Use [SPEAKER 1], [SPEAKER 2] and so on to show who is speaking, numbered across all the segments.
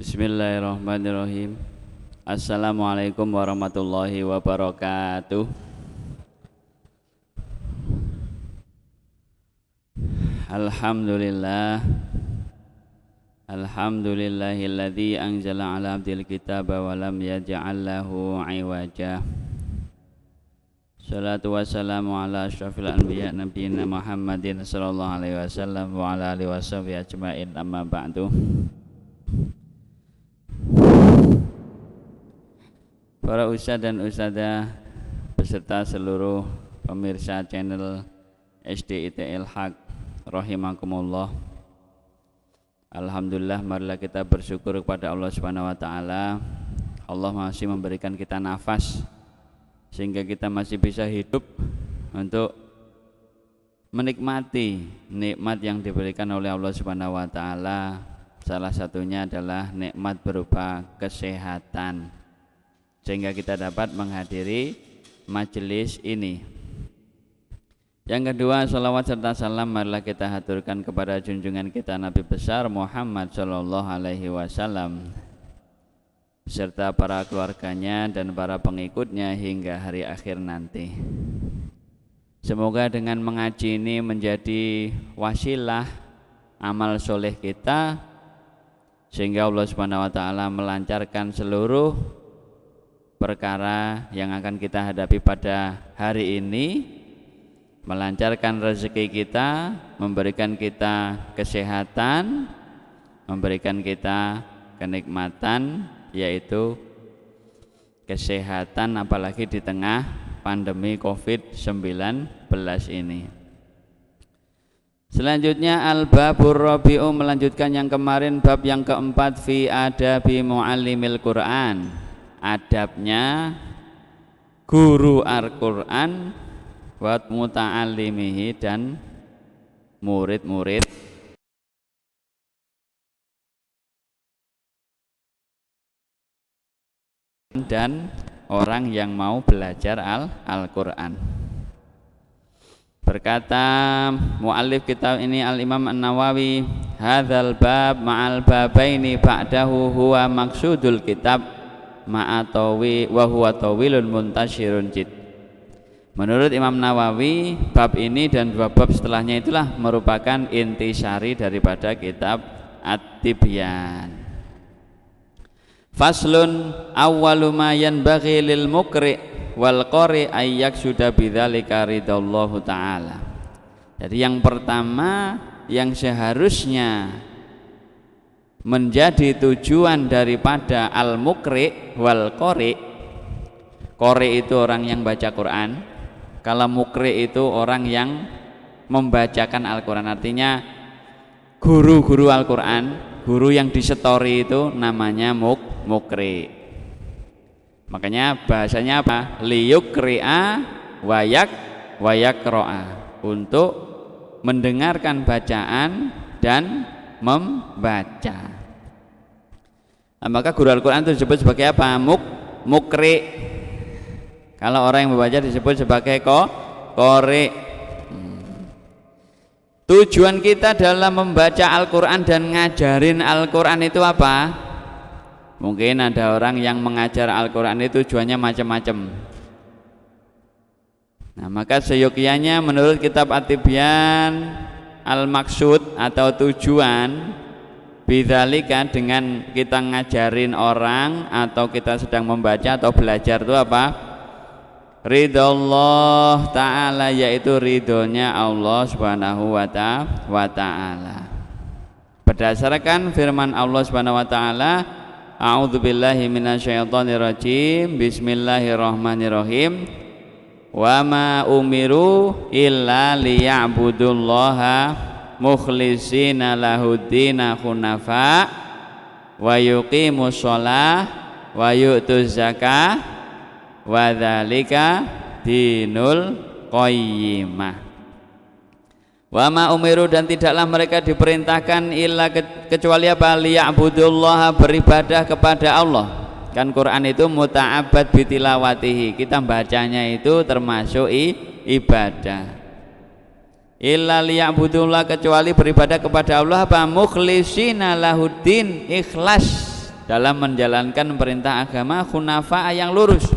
[SPEAKER 1] Bismillahirrahmanirrahim. Assalamualaikum warahmatullahi wabarakatuh. Alhamdulillah. Alhamdulillahilladzi anzala ala abdil kitaba wa lam yaj'al lahu 'iwaja. Salatu wassalamu ala asyrafil anbiya nabiyina Muhammadin sallallahu alaihi wasallam wa ala alihi washabihi ajmain, amma ba'du. Para ustadz dan ustadzah beserta seluruh pemirsa channel SDITL Haq rahimakumullah. Alhamdulillah, marilah kita bersyukur kepada Allah Subhanahu wa taala. Allah masih memberikan kita nafas sehingga kita masih bisa hidup untuk menikmati nikmat yang diberikan oleh Allah Subhanahu wa taala. Salah satunya adalah nikmat berupa kesehatan, sehingga kita dapat menghadiri majelis ini. Yang kedua, salawat serta salam marilah kita haturkan kepada junjungan kita Nabi besar Muhammad sallallahu alaihi wasallam serta para keluarganya dan para pengikutnya hingga hari akhir nanti. Semoga dengan mengaji ini menjadi wasilah amal soleh kita, sehingga Allah Subhanahu wa taala melancarkan seluruh perkara yang akan kita hadapi pada hari ini, melancarkan rezeki kita, memberikan kita kesehatan, memberikan kita kenikmatan, yaitu kesehatan, apalagi di tengah pandemi COVID-19 ini. Selanjutnya al-babur rabi'u, melanjutkan yang kemarin, bab yang keempat, fi adabi muallimil Qur'an, adabnya guru Al-Qur'an wa muta'allimihi, dan murid-murid dan orang yang mau belajar Al-Qur'an. Berkata muallif kitab ini Al-Imam An-Nawawi, hadzal bab ma'al babaini ba'dahu huwa maksudul kitab ma'atawi wa huwa tawilun muntashirun jid. Menurut Imam Nawawi, bab ini dan dua bab setelahnya itulah merupakan intisari daripada kitab At-Tibyan. Faslun awwalu ma yanbaghi lil muqri wal qari ayyak sudah bidzalika ridallahu taala. Jadi yang pertama yang seharusnya menjadi tujuan daripada al-muqri wal qari. Qari itu orang yang baca Quran, kalau muqri itu orang yang membacakan Al-Quran. Artinya guru-guru Al-Quran, guru yang disetori itu namanya muqri. Makanya bahasanya apa? Liyukri'a wayak ro'a, untuk mendengarkan bacaan dan membaca. Nah, maka guru Al-Quran itu disebut sebagai apa? Muqri. Kalau orang yang membaca disebut sebagai qori. Tujuan kita dalam membaca Al-Quran dan ngajarin Al-Quran itu apa? Mungkin ada orang yang mengajar Al-Quran itu tujuannya macam-macam. Nah, maka seyogianya menurut kitab At-Tibyan, al-maksud atau tujuan bidzalika, dengan kita ngajarin orang atau kita sedang membaca atau belajar itu apa? Ridallah ta'ala, yaitu ridhonya Allah Subhanahu wa ta'ala. Berdasarkan firman Allah Subhanahu wa ta'ala, a'udzubillahi minasyaitonirrajim, bismillahirrahmanirrahim, wa ma umiru illa liya'budullaha mukhlishina lahuddina hunafa wa yuqimus shalah wa yu'tuz zakah wa dzalika dinul qayyimah. Wa ma umiru, dan tidaklah mereka diperintahkan illa kecuali apa? Liya'budullaha, beribadah kepada Allah. Kan Quran itu muta'abbad bitilawatihi, kita bacanya itu termasuk ibadah. Illa liya'budullah, kecuali beribadah kepada Allah apa? Mukhlishina lahuddin, ikhlas dalam menjalankan perintah agama, hunafa yang lurus.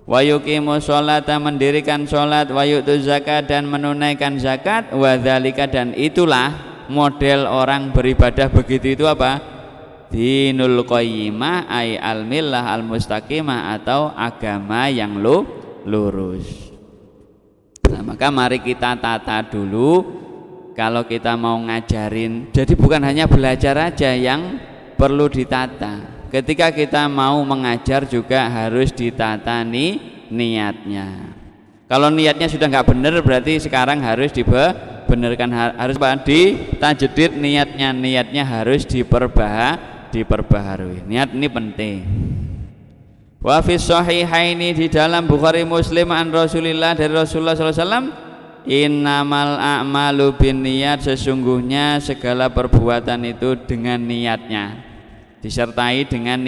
[SPEAKER 1] Wa yuqimu sholata, mendirikan sholat, wa yu'tu zakat, dan menunaikan zakat, wa dzalika, dan itulah model orang beribadah begitu. Itu apa? Dinul qayyimah ay al-millah al-mustaqimah, atau agama yang lurus. Nah, maka mari kita tata dulu kalau kita mau ngajarin. Jadi bukan hanya belajar aja yang perlu ditata. Ketika kita mau mengajar juga harus ditata niatnya. Kalau niatnya sudah nggak benar, berarti sekarang harus dibenarkan, harus ditajdid niatnya harus diperbaharui. Niat ini penting. Wa fi shahihaini, di dalam Bukhari Muslim, an Rasulillah, dari Rasulullah SAW, innamal a'malu binniyat, sesungguhnya segala perbuatan itu dengan niatnya, disertai dengan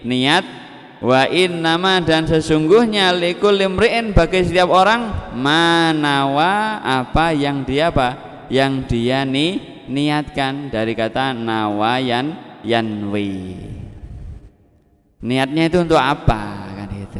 [SPEAKER 1] niat. Wa innama, dan sesungguhnya likulli imri'in, bagi setiap orang, manawa, apa yang dia niatkan, dari kata nawayan yanwi. Niatnya itu untuk apa kan gitu.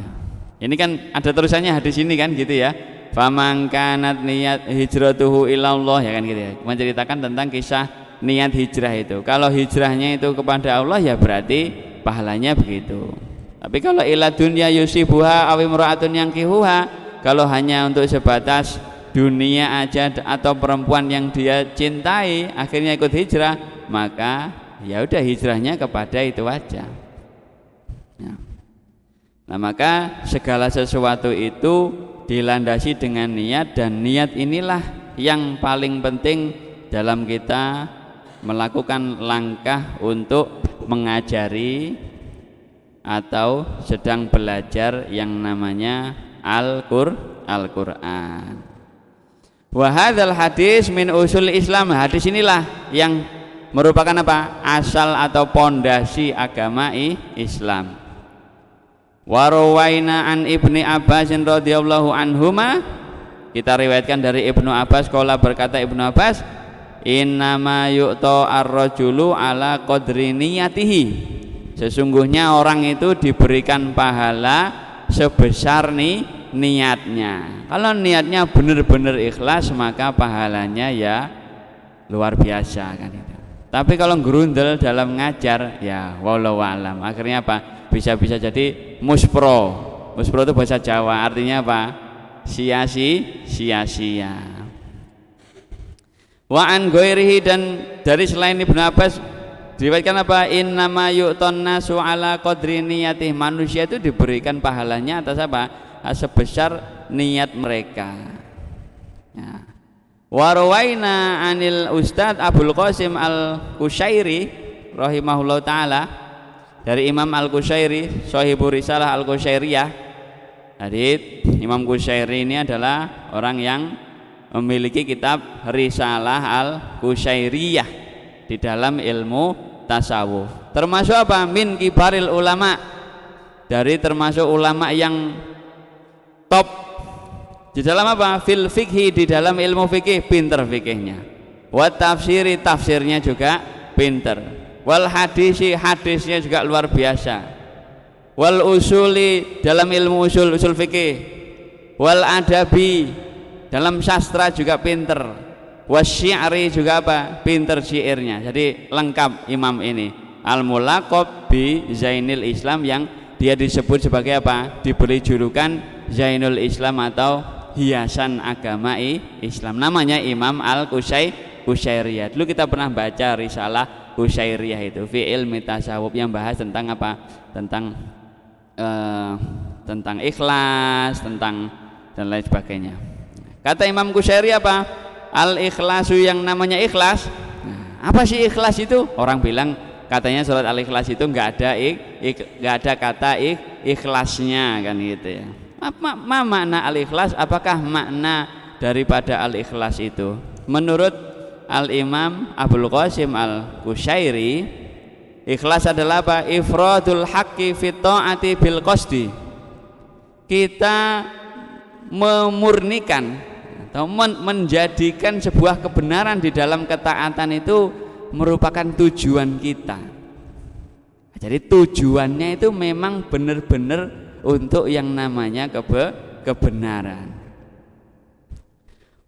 [SPEAKER 1] Ini kan ada terusannya hadis ini kan gitu ya. Faman kanat niat hijratuhu ilallah, ya kan gitu ya. Menceritakan tentang kisah niat hijrah itu. Kalau hijrahnya itu kepada Allah, ya berarti pahalanya begitu. Tapi kalau ila dunya yusibuha aw imra'atun yankihuha, kalau hanya untuk sebatas dunia aja atau perempuan yang dia cintai akhirnya ikut hijrah, maka ya udah hijrahnya kepada itu aja. Nah, maka segala sesuatu itu dilandasi dengan niat, dan niat inilah yang paling penting dalam kita melakukan langkah untuk mengajari atau sedang belajar yang namanya Al-Qur'an. Wa hadzal hadis min usul Islam. Hadis inilah yang merupakan apa? Asal atau pondasi agama Islam. Wa rawaina an Ibni Abbas radhiyallahu anhuma, kita riwayatkan dari Ibnu Abbas, qala, berkata Ibnu Abbas, innama yu'ta ar-rajulu ala qadri niyatihi, sesungguhnya orang itu diberikan pahala sebesar niatnya. Kalau niatnya benar-benar ikhlas, maka pahalanya ya luar biasa kan itu. Tapi kalau gerundel dalam ngajar, ya wallahu alam, akhirnya apa? Bisa-bisa jadi muspro. Muspro itu bahasa Jawa, artinya apa? Sia-sia. Wa an ghairihi, dan dari selain Ibnu Abbas diriwayatkan apa? Innama yu'ton nasu ala qadri niyatih, manusia itu diberikan pahalanya atas apa? Sebesar niat mereka. Ya. Wa rawaina anil Ustadz Abul Qasim Al-Qushairi rahimahullah ta'ala, dari Imam Al-Qushairi, Shahibur Risalah Al-Qushairiyah. Jadi Imam Qushairi ini adalah orang yang memiliki kitab Risalah Al-Qushairiyah di dalam ilmu tasawuf. Termasuk apa? Min kibaril ulama, dari termasuk ulama yang top di dalam apa? Fil fikhi, di dalam ilmu fikih, pinter fikihnya. Wa tafsiri, tafsirnya juga pinter. Wal hadisi, hadisnya juga luar biasa. Wal usuli, dalam ilmu usul fikih. Wal adabi, dalam sastra juga pinter. Wasyi'ri, juga apa? Pinter syairnya. Jadi lengkap imam ini. Al-mulaqab bi Zainil Islam, yang dia disebut sebagai apa? Diberi julukan Zainul Islam atau hiasan agama Islam. Namanya Imam Al-Qushairiyah. Dulu kita pernah baca risalah Qushairiyah itu fi ilmi tasawuf, yang bahas tentang apa? Tentang ikhlas, tentang dan lain sebagainya. Kata Imam Qushairiyah apa? Al-ikhlasu, yang namanya ikhlas. Nah, apa sih ikhlas itu? Orang bilang katanya surat Al-Ikhlas itu enggak ada kata ikhlasnya kan gitu ya. Apa makna al-ikhlas? Apakah makna daripada al-ikhlas itu? Menurut Al-Imam Abul Qasim Al-Qushairi, ikhlas adalah apa? Ifradul haqqi fit ta'ati bil qasdi. Kita memurnikan atau menjadikan sebuah kebenaran di dalam ketaatan itu merupakan tujuan kita. Jadi tujuannya itu memang benar-benar untuk yang namanya kebenaran.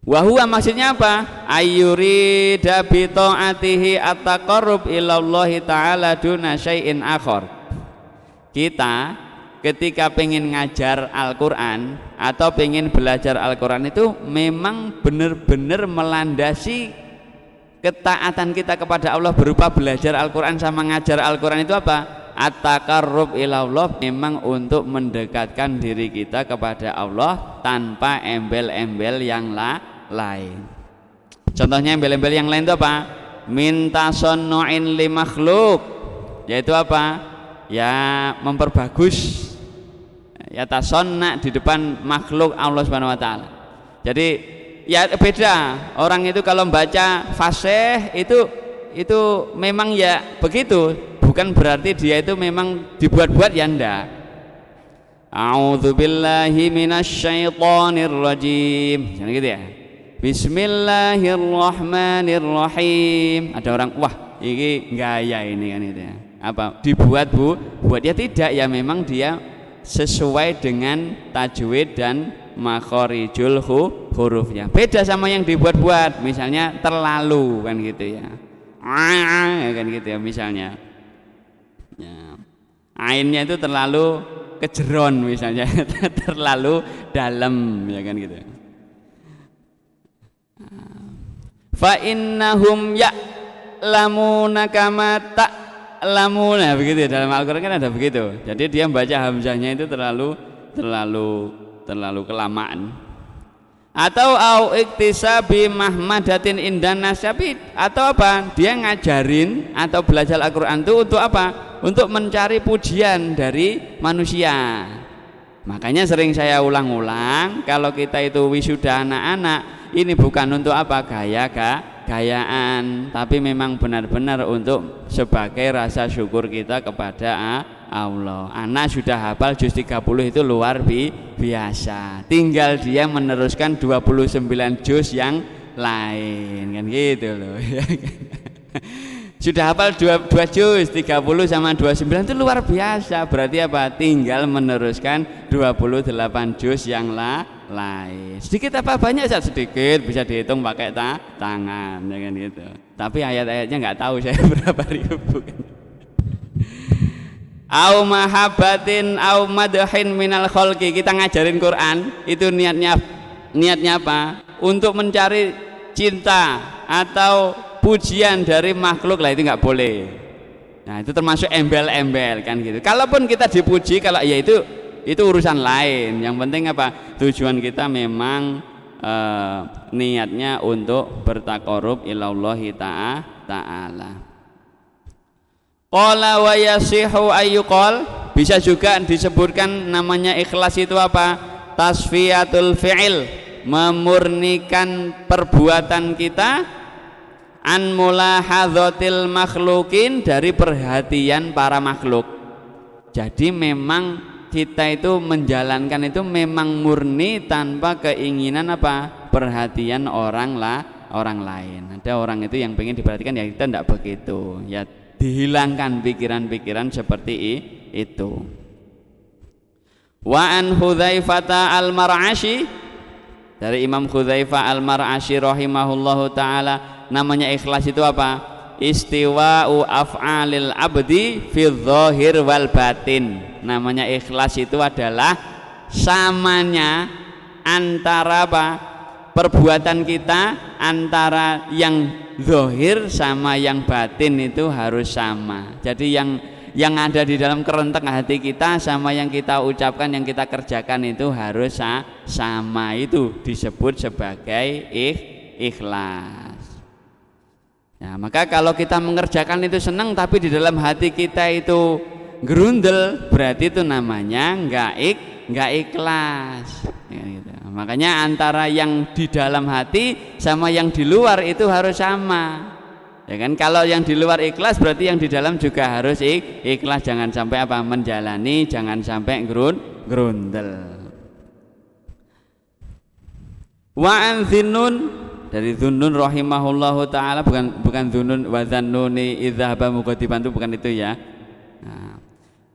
[SPEAKER 1] Wahua maksudnya apa? Ayyurida bi ta'atihi at-taqarrub ilallahi ta'ala duna syai'in akhar. Kita ketika pengen ngajar Al-Quran atau pengen belajar Al-Quran itu memang benar-benar melandasi ketaatan kita kepada Allah berupa belajar Al-Quran sama ngajar Al-Quran itu apa? At-taqarrub ilallah, memang untuk mendekatkan diri kita kepada Allah tanpa embel-embel yang lain. Contohnya embel-embel yang lain itu apa? Minta sonno'in li makhluk, yaitu apa? Ya memperbagus, ya tasonna di depan makhluk Allah Subhanahu wa taala. Jadi ya beda, orang itu kalau membaca fasih itu memang ya begitu, bukan berarti dia itu memang dibuat-buat, ya ndak. A'udzubillahi minasyaitonir rajim, jangan gitu ya. Bismillahirrahmanirrahim. Ada orang, wah ini gaya ini kan itu ya. Apa buat ya tidak, ya memang dia sesuai dengan tajwid dan makhorijul hurufnya. Beda sama yang dibuat-buat, misalnya terlalu kan gitu ya. Kan gitu ya misalnya. Ya. Ainnya itu terlalu kejeron misalnya, terlalu dalam ya kan gitu. Fa innahum ya'lamuna kama ta'lamuna, begitu ya, dalam Al-Qur'an kan ada begitu. Jadi dia membaca hamzahnya itu terlalu kelamaan. Atau au iktisabi mahmadatin indan nasyabi, atau apa? Dia ngajarin atau belajar Al-Qur'an itu untuk apa? Untuk mencari pujian dari manusia. Makanya sering saya ulang-ulang, kalau kita itu wisuda anak-anak, ini bukan untuk apa? Gayaan, tapi memang benar-benar untuk sebagai rasa syukur kita kepada Allah. Anak sudah hafal juz 30 itu luar biasa. Tinggal dia meneruskan 29 juz yang lain, kan gitu loh. Sudah hafal 2 juz, 30 sama 29 itu luar biasa. Berarti apa? Tinggal meneruskan 28 juz yang lain. Sedikit apa banyak? Sedikit, bisa dihitung pakai tangan, ya kan gitu. Tapi ayat-ayatnya nggak tahu saya berapa ribu. Au mahabbatin au madhin minal khalqi, kita ngajarin Quran itu niatnya apa? Untuk mencari cinta atau pujian dari makhluk lah, itu nggak boleh. Nah itu termasuk embel-embel kan gitu. Kalaupun kita dipuji, kalau ya itu urusan lain. Yang penting apa? Tujuan kita memang niatnya untuk bertaqarrub ilallahi ta'ala. Qala wa yasihu ayyuqal, bisa juga disebutkan namanya ikhlas itu apa? Tasfiyatul fi'il, memurnikan perbuatan kita, an mulahadzatil makhlukin, dari perhatian para makhluk. Jadi memang kita itu menjalankan itu memang murni tanpa keinginan apa? Perhatian orang lain. Ada orang itu yang pengen diperhatikan, ya kita tidak begitu. Ya dihilangkan pikiran-pikiran seperti itu. Wa an Hudzaifah al-Mar'ashi, dari Imam Hudzaifah al-Mar'ashi rahimahullahu taala, namanya ikhlas itu apa? Istiwa'u af'alil abdi fi dzahir wal batin. Namanya ikhlas itu adalah samanya antara apa? Perbuatan kita, antara yang zahir sama yang batin itu harus sama. Jadi yang ada di dalam kerentek hati kita sama yang kita ucapkan, yang kita kerjakan itu harus sama. Itu disebut sebagai ikhlas. Nah, maka kalau kita mengerjakan itu senang tapi di dalam hati kita itu gerundel, berarti itu namanya enggak ikhlas. Ya, gitu. Makanya antara yang di dalam hati sama yang di luar itu harus sama. Ya kan, kalau yang di luar ikhlas berarti yang di dalam juga harus ikhlas. Jangan sampai apa? Menjalani, jangan sampai gerundel. Wa an Dzinnun, dari Dzinnun rahimahullahu taala, bukan Dzinnun wa dzannuni idzahaba mughadiban, itu bukan itu ya. Nah,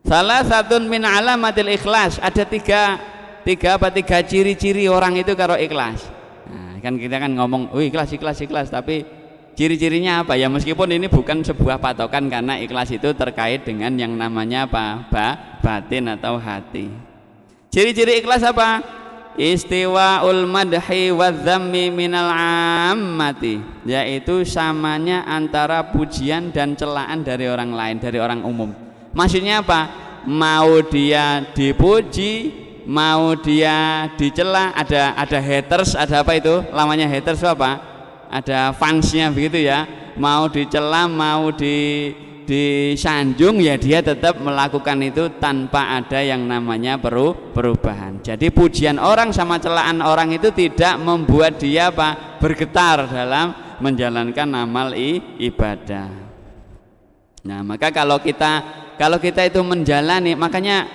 [SPEAKER 1] salah satu min alamatil ikhlas, ada tiga ciri-ciri orang itu kalau ikhlas. Nah, kan kita kan ngomong, ikhlas, tapi ciri-cirinya apa ya? Meskipun ini bukan sebuah patokan karena ikhlas itu terkait dengan yang namanya apa? Batin atau hati. Ciri-ciri ikhlas apa? Istiwaul madhi wadzammi minal ammati, yaitu samanya antara pujian dan celaan dari orang lain, dari orang umum. Maksudnya apa? Mau dia dipuji, mau dia dicela, ada haters, ada apa itu? Lamanya haters itu apa? Ada fansnya begitu ya. Mau dicela, mau disanjung, ya dia tetap melakukan itu tanpa ada yang namanya perubahan. Jadi pujian orang sama celaan orang itu tidak membuat dia apa? Bergetar dalam menjalankan amal ibadah. Nah, maka kalau kita itu menjalani, makanya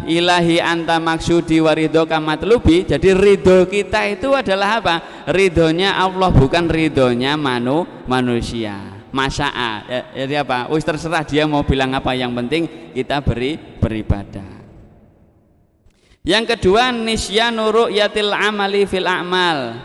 [SPEAKER 1] ilahi anta maksudi waridhoka matlubi, jadi ridho kita itu adalah apa? Ridhonya Allah, bukan ridhonya manusia. Masa'a, jadi apa? Terserah dia mau bilang apa, yang penting kita beribadah. Yang kedua, nisyanu ru'yatil amali fil a'mal.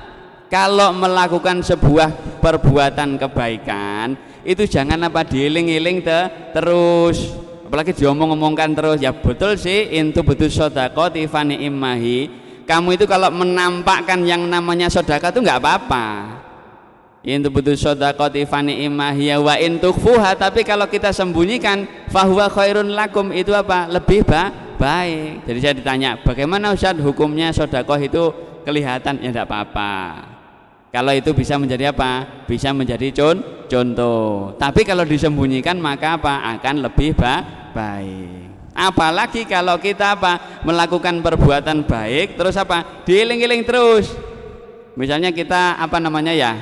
[SPEAKER 1] Kalau melakukan sebuah perbuatan kebaikan itu jangan apa dieling-eling terus, apalagi diomong-omongkan terus. Ya betul sih, intu betul sodako tifani immahi. Kamu itu kalau menampakkan yang namanya sodako itu nggak apa-apa. Intu betul sodako tifani immahi wa intukfuha, tapi kalau kita sembunyikan fahuwa khairun lakum, itu apa? Lebih baik. Jadi saya ditanya, bagaimana Ustaz hukumnya sodako itu kelihatan? Ya tidak apa-apa. Kalau itu bisa menjadi apa? Bisa menjadi contoh. Tapi kalau disembunyikan maka apa? Akan lebih baik. Apalagi kalau kita apa? Melakukan perbuatan baik terus apa? Dieling-eling terus. Misalnya kita apa namanya ya?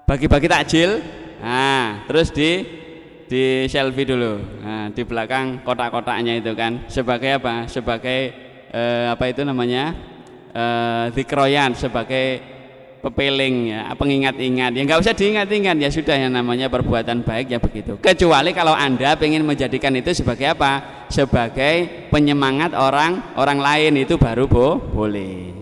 [SPEAKER 1] Bagi-bagi takjil. Nah, terus di selfie dulu. Nah, di belakang kotak-kotaknya itu kan sebagai apa? Sebagai apa itu namanya? Zikroyan, sebagai pepeling ya, pengingat-ingat. Ya nggak usah diingat-ingat, ya sudah, yang namanya perbuatan baik ya begitu. Kecuali kalau Anda ingin menjadikan itu sebagai apa? Sebagai penyemangat orang lain, itu baru boleh.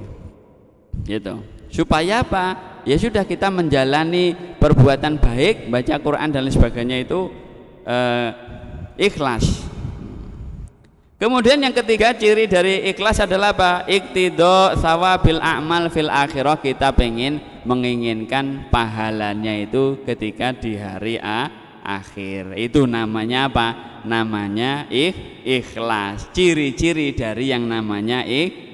[SPEAKER 1] Gitu. Supaya apa? Ya sudah, kita menjalani perbuatan baik, baca Quran dan lain sebagainya itu ikhlas. Kemudian yang ketiga, ciri dari ikhlas adalah apa? Iqtidho sawabil a'mal fil akhirah. Kita menginginkan pahalanya itu ketika di hari akhir. Itu namanya apa? Namanya ikhlas. Ciri-ciri dari yang namanya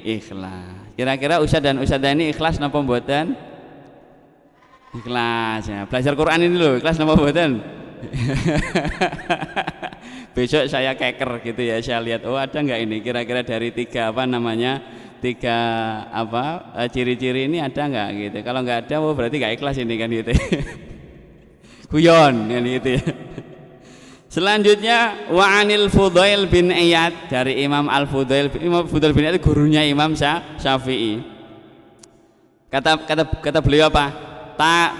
[SPEAKER 1] ikhlas. Kira-kira Ustaz dan Ustazah ini ikhlas napa mboten? Ikhlas ya. Belajar Quran ini loh, ikhlas napa mboten? Besok saya keker gitu ya, saya lihat ada nggak ini kira-kira dari tiga ciri-ciri ini ada nggak gitu. Kalau nggak ada, berarti nggak ikhlas ini kan gitu. Guyon kan gitu ya. Selanjutnya wa anil Fudail bin Iyad, dari Imam Fudail bin Iyad, gurunya Imam Syafi'i. Kata beliau apa?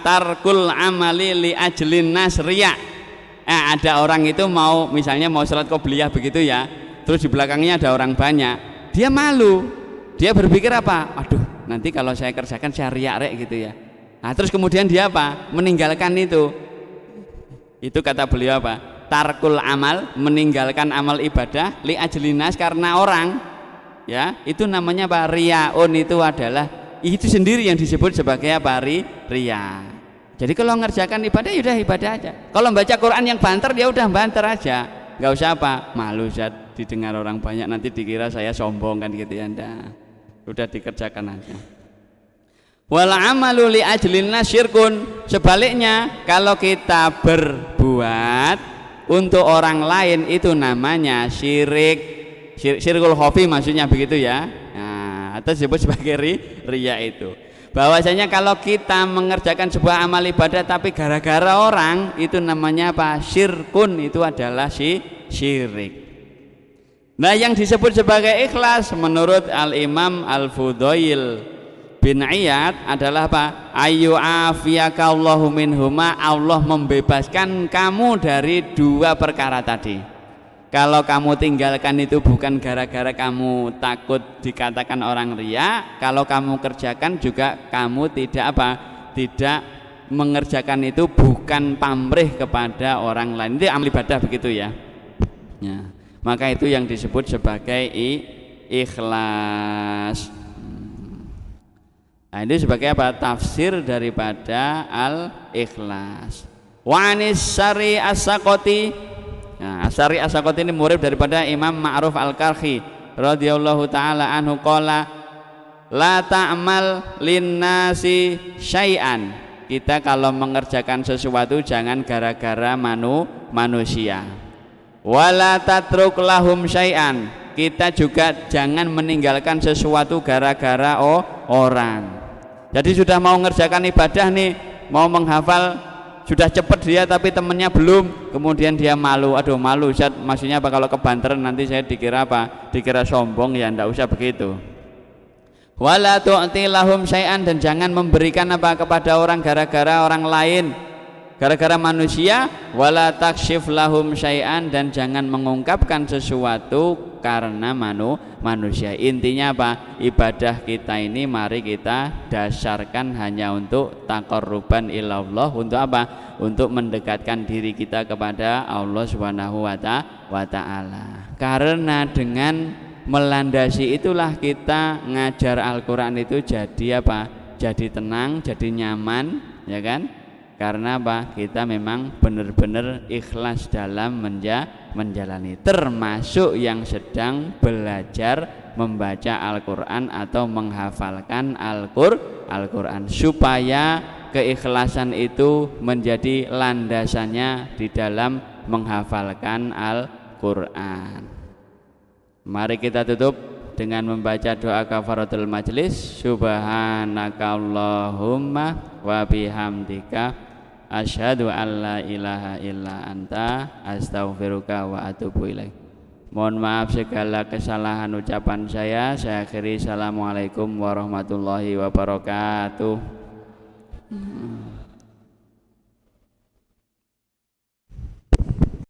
[SPEAKER 1] Tarkul amali li ajlin nasriya. Ada orang itu misalnya mau sholat qobliyah begitu ya, terus di belakangnya ada orang banyak, dia malu, dia berpikir apa? Aduh, nanti kalau saya kerjakan saya riak gitu ya. Nah, terus kemudian dia apa? Meninggalkan itu. Itu kata beliau apa? Tarkul amal, meninggalkan amal ibadah li ajlinas, karena orang, ya itu namanya apa? Riaun, itu adalah itu sendiri yang disebut sebagai apa? Ria. Jadi kalau ngerjakan ibadah, ya udah ibadah aja. Kalau baca Quran yang banter, ya udah banter aja. Nggak usah apa? Malu Zat, didengar orang banyak, nanti dikira saya sombong kan gitu ya. Udah dikerjakan aja. Wal amalu li ajlina syirkun. Sebaliknya, kalau kita berbuat untuk orang lain, itu namanya syirik. Syirkul khafi maksudnya begitu ya. Nah, atau disebut sebagai riya itu. Bahwasanya kalau kita mengerjakan sebuah amal ibadah tapi gara-gara orang, itu namanya apa? Syirkun, itu adalah syirik. Nah, yang disebut sebagai ikhlas menurut Al-Imam Al-Fudail bin Iyad adalah apa? Ayu afiyakallahu minhuma, Allah membebaskan kamu dari dua perkara tadi. Kalau kamu tinggalkan itu bukan gara-gara kamu takut dikatakan orang riya, kalau kamu kerjakan juga kamu tidak apa? Tidak mengerjakan itu bukan pamrih kepada orang lain. Itu amal ibadah begitu ya. Ya. Maka itu yang disebut sebagai ikhlas. Nah, ini sebagai apa? Tafsir daripada al-ikhlas. Wa anis syari as-saqati. Nah, Asy'ari as-Saqati ini murid daripada Imam Ma'ruf al-Karhi radhiyallahu taala anhu qala la ta'mal linnasi syai'an. Kita kalau mengerjakan sesuatu jangan gara-gara manusia. Wala tatruk lahum syai'an. Kita juga jangan meninggalkan sesuatu gara-gara orang. Jadi sudah mau mengerjakan ibadah nih, mau menghafal, sudah cepat dia tapi temennya belum, kemudian dia malu. Aduh malu Ustaz, maksudnya apa? Kalau kebanteran nanti saya dikira apa? Dikira sombong. Ya ndak usah begitu. Wala tu'ti lahum syai'an, dan jangan memberikan apa kepada orang gara-gara orang lain, gara-gara manusia. Wala takshif lahum syai'an, dan jangan mengungkapkan sesuatu karena manusia. Intinya apa? Ibadah kita ini mari kita dasarkan hanya untuk taqarruban ilallah. Untuk apa? Untuk mendekatkan diri kita kepada Allah Subhanahu wa ta'ala. Karena dengan melandasi itulah kita ngajar Al-Quran itu jadi apa? Jadi tenang, jadi nyaman, ya kan? Karena apa? Kita memang benar-benar ikhlas dalam menjalani, termasuk yang sedang belajar membaca Al-Quran atau menghafalkan Al-Quran, supaya keikhlasan itu menjadi landasannya di dalam menghafalkan Al-Quran. Mari kita tutup dengan membaca doa kafaratul majlis. Subhanakallahumma wa bihamdika asyhadu an la ilaha illa anta astaghfiruka wa atubu ilaik. Mohon maaf segala kesalahan ucapan saya. Saya akhiri. Assalamualaikum warahmatullahi wabarakatuh.